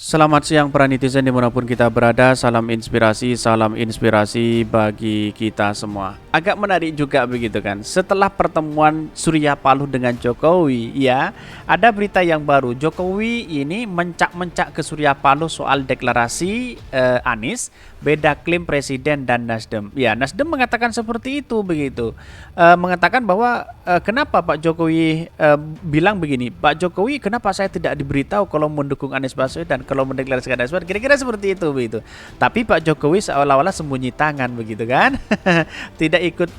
Selamat siang para netizen dimanapun kita berada. Salam inspirasi bagi kita semua. Agak menarik juga begitu kan. Setelah pertemuan Surya Paloh dengan Jokowi, ya ada berita yang baru. Jokowi ini mencak-mencak ke Surya Paloh soal deklarasi Anies, beda klaim Presiden dan Nasdem. Ya, Nasdem mengatakan seperti itu begitu. Mengatakan bahwa kenapa Pak Jokowi bilang begini, Pak Jokowi kenapa saya tidak diberitahu kalau mendukung Anies Baswedan, kalau mendeklarasikan Anies Baswedan, kira-kira seperti itu begitu. Tapi Pak Jokowi seolah-olah sembunyi tangan begitu kan,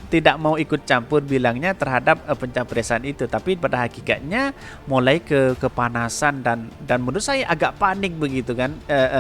tidak mau ikut campur bilangnya terhadap pencapresan itu. Tapi pada hakikatnya mulai kepanasan dan menurut saya agak panik begitu kan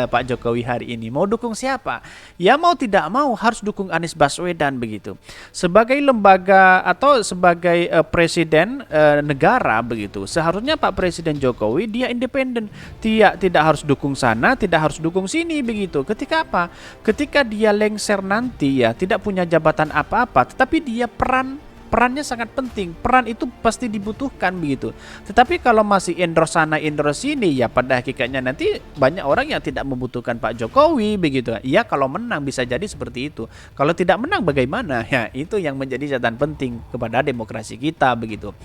Pak Jokowi hari ini. Mau dukung siapa? Ya mau tidak mau harus dukung Anies Baswedan begitu. Sebagai lembaga atau sebagai presiden negara begitu. Seharusnya Pak Presiden Jokowi dia independen, tidak harus dukung sana, tidak harus dukung sini begitu. Ketika apa? Ketika dia lengser nanti ya tidak punya jabatan apa-apa, tetapi dia perannya sangat penting. Peran itu pasti dibutuhkan begitu. Tetapi kalau masih endorse sana endorse sini ya pada hakikatnya nanti banyak orang yang tidak membutuhkan Pak Jokowi begitu. Ya kalau menang bisa jadi seperti itu. Kalau tidak menang bagaimana? Ya itu yang menjadi catatan penting kepada demokrasi kita begitu.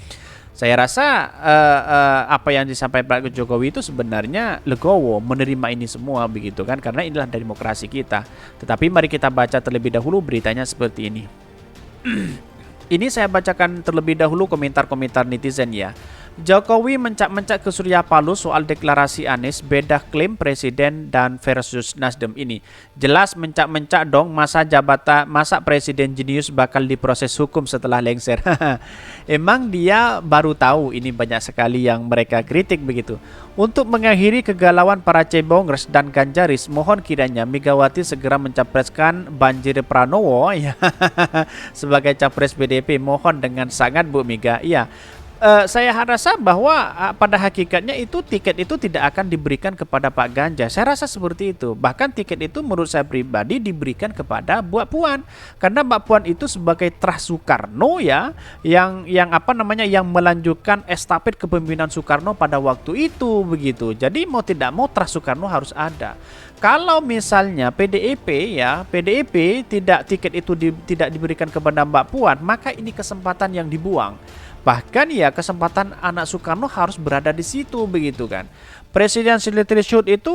Saya rasa apa yang disampaikan Pak Jokowi itu sebenarnya legowo menerima ini semua begitu kan, karena inilah demokrasi kita. Tetapi mari kita baca terlebih dahulu beritanya seperti ini. Ini saya bacakan terlebih dahulu komentar-komentar netizen ya. Jokowi mencak-mencak ke Surya Paloh soal deklarasi Anies, beda klaim Presiden dan versus Nasdem ini. Jelas mencak-mencak dong, masa Presiden jenius bakal diproses hukum setelah lengser. Emang dia baru tahu, ini banyak sekali yang mereka kritik begitu. Untuk mengakhiri kegalauan para cebongers dan ganjaris, mohon kiranya Megawati segera mencapreskan Banjir Pranowo ya sebagai capres PDIP. Mohon dengan sangat Bu Mega. Ya. Saya rasa bahwa pada hakikatnya itu tiket itu tidak akan diberikan kepada Pak Ganjar. Saya rasa seperti itu. Bahkan tiket itu menurut saya pribadi diberikan kepada Mbak Puan. Karena Mbak Puan itu sebagai Trah Soekarno ya, yang yang melanjutkan estafet kepemimpinan Soekarno pada waktu itu begitu. Jadi mau tidak mau Trah Soekarno harus ada. Kalau misalnya PDIP tiket itu tidak diberikan kepada Mbak Puan, maka ini kesempatan yang dibuang. Bahkan ya kesempatan anak Soekarno harus berada di situ begitu kan. Presidential threshold itu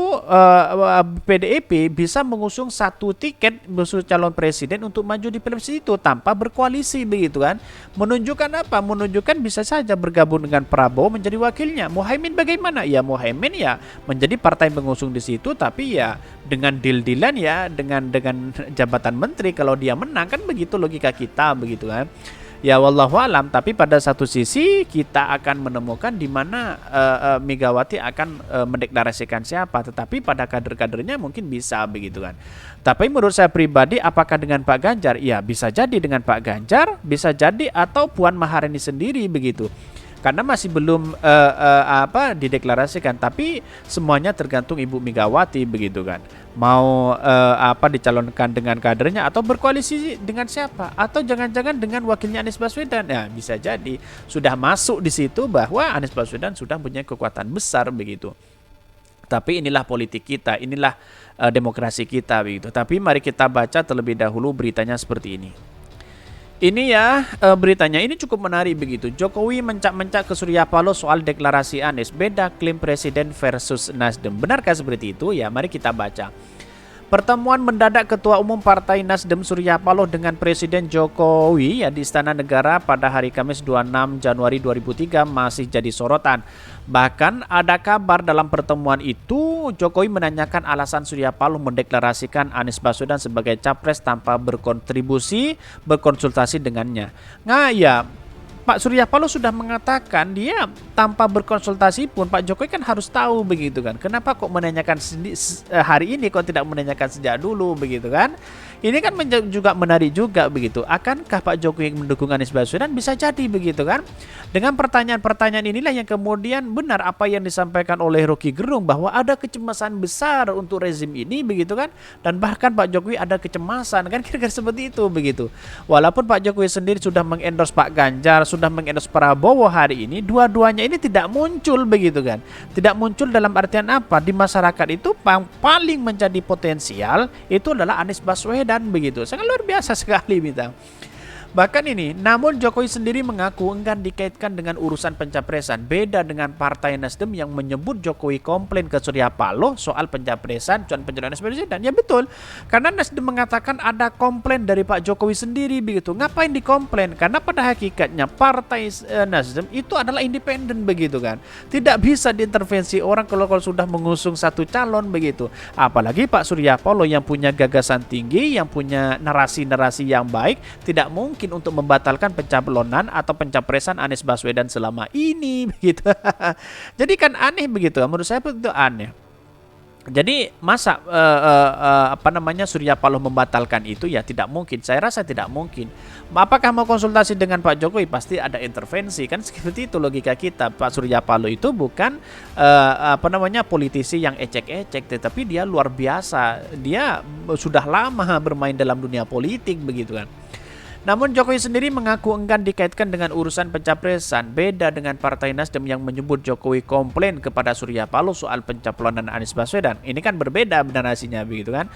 PDIP bisa mengusung satu tiket musuh calon presiden untuk maju di pilpres itu tanpa berkoalisi begitu kan. Menunjukkan apa? Menunjukkan bisa saja bergabung dengan Prabowo menjadi wakilnya. Muhaimin bagaimana? Ya Muhaimin ya menjadi partai pengusung di situ, tapi ya dengan deal-dealan ya dengan jabatan menteri kalau dia menang kan, begitu logika kita begitu kan. Ya wallahu alam, tapi pada satu sisi kita akan menemukan di mana Megawati akan mendeklarasikan siapa, tetapi pada kader-kadernya mungkin bisa begitu kan. Tapi menurut saya pribadi, apakah dengan Pak Ganjar? Ya bisa jadi dengan Pak Ganjar, bisa jadi atau Puan Maharani sendiri begitu. Karena masih belum dideklarasikan, tapi semuanya tergantung Ibu Megawati begitu kan. Mau dicalonkan dengan kadernya atau berkoalisi dengan siapa, atau jangan-jangan dengan wakilnya Anies Baswedan. Ya bisa jadi sudah masuk di situ bahwa Anies Baswedan sudah punya kekuatan besar begitu. Tapi inilah politik kita, inilah demokrasi kita begitu. Tapi mari kita baca terlebih dahulu beritanya seperti ini. Ini ya beritanya, ini cukup menarik begitu. Jokowi mencak-mencak ke Surya Paloh soal deklarasi Anies, beda klaim Presiden versus Nasdem. Benarkah seperti itu? Ya mari kita baca. Pertemuan mendadak Ketua Umum Partai Nasdem Surya Paloh dengan Presiden Jokowi ya di Istana Negara pada hari Kamis 26 Januari 2003 masih jadi sorotan. Bahkan ada kabar dalam pertemuan itu Jokowi menanyakan alasan Surya Paloh mendeklarasikan Anies Baswedan sebagai capres tanpa berkonsultasi dengannya. Nah ya, Pak Surya Paloh sudah mengatakan dia tanpa berkonsultasi pun Pak Jokowi kan harus tahu begitu kan. Kenapa kok menanyakan hari ini, kok tidak menanyakan sejak dulu begitu kan. Ini kan juga menarik juga begitu. Akankah Pak Jokowi mendukung Anies Baswedan? Bisa jadi begitu kan. Dengan pertanyaan-pertanyaan inilah yang kemudian benar apa yang disampaikan oleh Rocky Gerung bahwa ada kecemasan besar untuk rezim ini begitu kan, dan bahkan Pak Jokowi ada kecemasan kan, kira-kira seperti itu begitu. Walaupun Pak Jokowi sendiri sudah mengendorse Pak Ganjar, sudah mengendorse Prabowo hari ini, dua-duanya ini tidak muncul begitu kan. Tidak muncul dalam artian apa? Di masyarakat itu paling menjadi potensial itu adalah Anies Baswedan begitu. Sangat luar biasa sekali Bintang. Bahkan ini, namun Jokowi sendiri mengaku enggan dikaitkan dengan urusan pencapresan. Beda dengan Partai Nasdem yang menyebut Jokowi komplain ke Surya Paloh soal pencapresan dan pencalonan presiden. Ya betul, karena Nasdem mengatakan ada komplain dari Pak Jokowi sendiri begitu. Ngapain dikomplain? Karena pada hakikatnya Partai Nasdem itu adalah independen begitu kan. Tidak bisa diintervensi orang kalau sudah mengusung satu calon begitu. Apalagi Pak Surya Paloh yang punya gagasan tinggi, yang punya narasi-narasi yang baik, tidak mungkin untuk membatalkan pencalonan atau pencapresan Anies Baswedan selama ini begitu. Jadi kan aneh begitu. Menurut saya itu aneh. Jadi masa Surya Paloh membatalkan itu ya tidak mungkin. Saya rasa tidak mungkin. Apakah mau konsultasi dengan Pak Jokowi? Pasti ada intervensi kan, seperti itu logika kita. Pak Surya Paloh itu bukan politisi yang ecek-ecek, tetapi dia luar biasa. Dia sudah lama bermain dalam dunia politik begitu kan. Namun Jokowi sendiri mengaku enggan dikaitkan dengan urusan pencapresan. Beda dengan Partai Nasdem yang menyebut Jokowi komplain kepada Surya Paloh soal pencalonan Anies Baswedan. Ini kan berbeda narasinya begitu kan.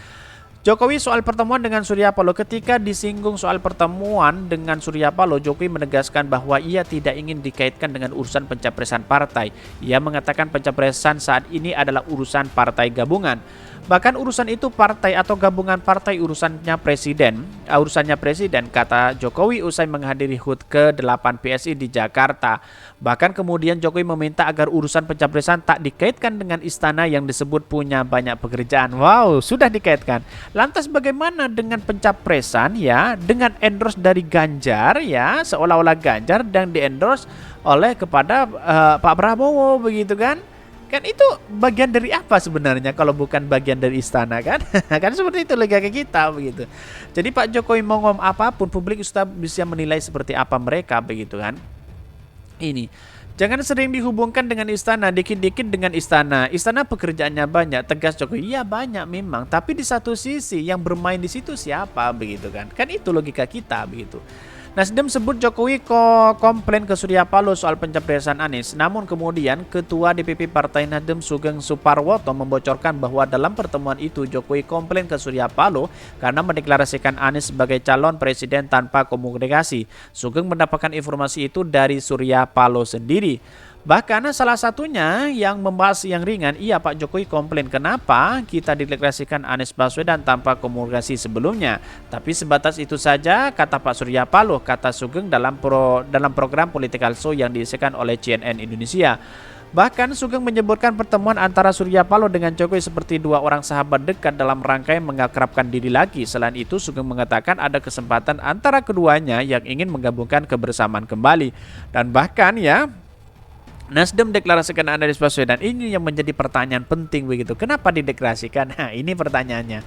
Jokowi soal pertemuan dengan Surya Paloh, ketika disinggung soal pertemuan dengan Surya Paloh, Jokowi menegaskan bahwa ia tidak ingin dikaitkan dengan urusan pencapresan partai. Ia mengatakan pencapresan saat ini adalah urusan partai gabungan. Bahkan urusan itu partai atau gabungan partai urusannya presiden, kata Jokowi usai menghadiri HUT ke-8 PSI di Jakarta. Bahkan kemudian Jokowi meminta agar urusan pencapresan tak dikaitkan dengan istana yang disebut punya banyak pekerjaan. Wow, sudah dikaitkan. Lantas bagaimana dengan pencapresan ya, dengan endorse dari Ganjar ya, seolah-olah Ganjar dan di-endorse oleh kepada Pak Prabowo begitu kan? Kan itu bagian dari apa sebenarnya kalau bukan bagian dari istana kan? Kan seperti itu logika kita begitu. Jadi Pak Jokowi mau ngomong apapun, publik sudah bisa menilai seperti apa mereka begitu kan. Ini jangan sering dihubungkan dengan istana, dikit-dikit dengan istana. Istana pekerjaannya banyak, tegas Jokowi. Iya banyak memang, tapi di satu sisi yang bermain di situ siapa begitu kan? Kan itu logika kita begitu. Nasdem sebut Jokowi komplain ke Surya Paloh soal pencapresan Anies. Namun kemudian Ketua DPP Partai Nasdem Sugeng Suparwoto membocorkan bahwa dalam pertemuan itu Jokowi komplain ke Surya Paloh karena mendeklarasikan Anies sebagai calon presiden tanpa komunikasi. Sugeng mendapatkan informasi itu dari Surya Paloh sendiri. Bahkan salah satunya yang membahas yang ringan, iya Pak Jokowi komplain kenapa kita dideklarasikan Anies Baswedan tanpa komunikasi sebelumnya. Tapi sebatas itu saja, kata Pak Surya Paloh, kata Sugeng dalam program Political Show yang diisikan oleh CNN Indonesia. Bahkan Sugeng menyebutkan pertemuan antara Surya Paloh dengan Jokowi seperti dua orang sahabat dekat dalam rangkaian mengakrabkan diri lagi. Selain itu Sugeng mengatakan ada kesempatan antara keduanya yang ingin menggabungkan kebersamaan kembali. Dan bahkan ya, Nasdem deklarasikan Anies Baswedan, ini yang menjadi pertanyaan penting begitu. Kenapa dideklarasikan? Nah, ini pertanyaannya.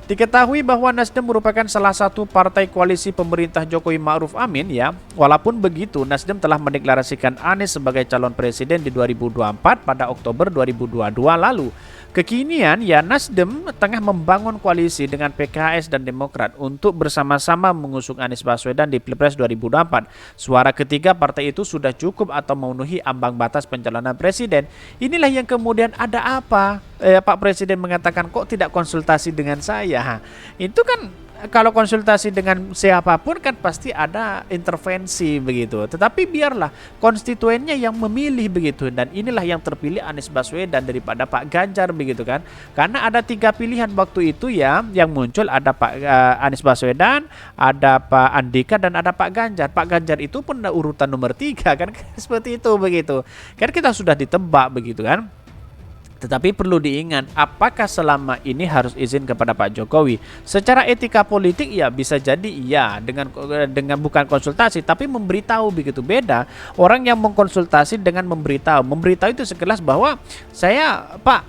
Diketahui bahwa Nasdem merupakan salah satu partai koalisi pemerintah Jokowi Ma'ruf Amin ya. Walaupun begitu, Nasdem telah mendeklarasikan Anies sebagai calon presiden di 2024 pada Oktober 2022 lalu. Kekinian ya, Nasdem tengah membangun koalisi dengan PKS dan Demokrat untuk bersama-sama mengusung Anies Baswedan di Pilpres 2024. Suara ketiga partai itu sudah cukup atau memenuhi ambang batas pencalonan presiden. Inilah yang kemudian ada apa? Pak Presiden mengatakan kok tidak konsultasi dengan saya. Itu kan kalau konsultasi dengan siapapun kan pasti ada intervensi begitu. Tetapi biarlah konstituennya yang memilih begitu. Dan inilah yang terpilih Anies Baswedan daripada Pak Ganjar begitu kan. Karena ada 3 pilihan waktu itu ya yang muncul, ada Pak Anies Baswedan, ada Pak Andika dan ada Pak Ganjar. Pak Ganjar itu pun urutan nomor 3 kan, seperti itu begitu. Kan kita sudah ditebak begitu kan. Tetapi perlu diingat, apakah selama ini harus izin kepada Pak Jokowi? Secara etika politik ya bisa jadi iya, dengan bukan konsultasi tapi memberitahu begitu. Beda orang yang mengkonsultasi dengan memberitahu. Memberitahu itu sekelas bahwa saya Pak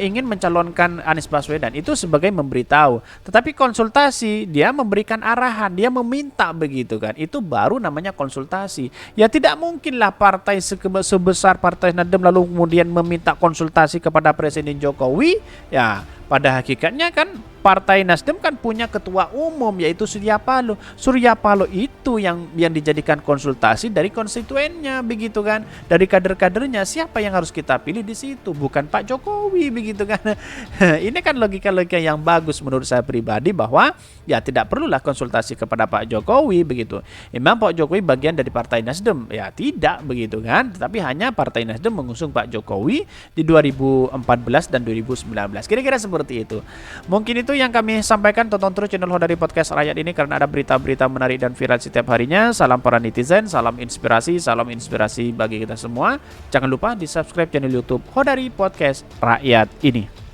ingin mencalonkan Anies Baswedan itu sebagai memberitahu, tetapi konsultasi dia memberikan arahan, dia meminta begitu kan, itu baru namanya konsultasi. Ya tidak mungkinlah partai sebesar Partai Nasdem lalu kemudian meminta konsultasi kepada Presiden Jokowi. Ya pada hakikatnya kan Partai Nasdem kan punya ketua umum yaitu Surya Paloh. Surya Paloh itu yang dijadikan konsultasi dari konstituennya begitu kan, dari kader-kadernya. Siapa yang harus kita pilih di situ? Bukan Pak Jokowi begitu kan. Ini kan logika-logika yang bagus menurut saya pribadi, bahwa ya tidak perlulah konsultasi kepada Pak Jokowi begitu. Memang Pak Jokowi bagian dari Partai Nasdem? Ya tidak begitu kan. Tetapi hanya Partai Nasdem mengusung Pak Jokowi di 2014 dan 2019. Kira-kira seperti itu. Mungkin itu yang kami sampaikan. Tonton terus channel Hodari Podcast Rakyat ini karena ada berita-berita menarik dan viral setiap harinya. Salam para netizen, salam inspirasi bagi kita semua. Jangan lupa di subscribe channel YouTube Hodari Podcast Rakyat ini.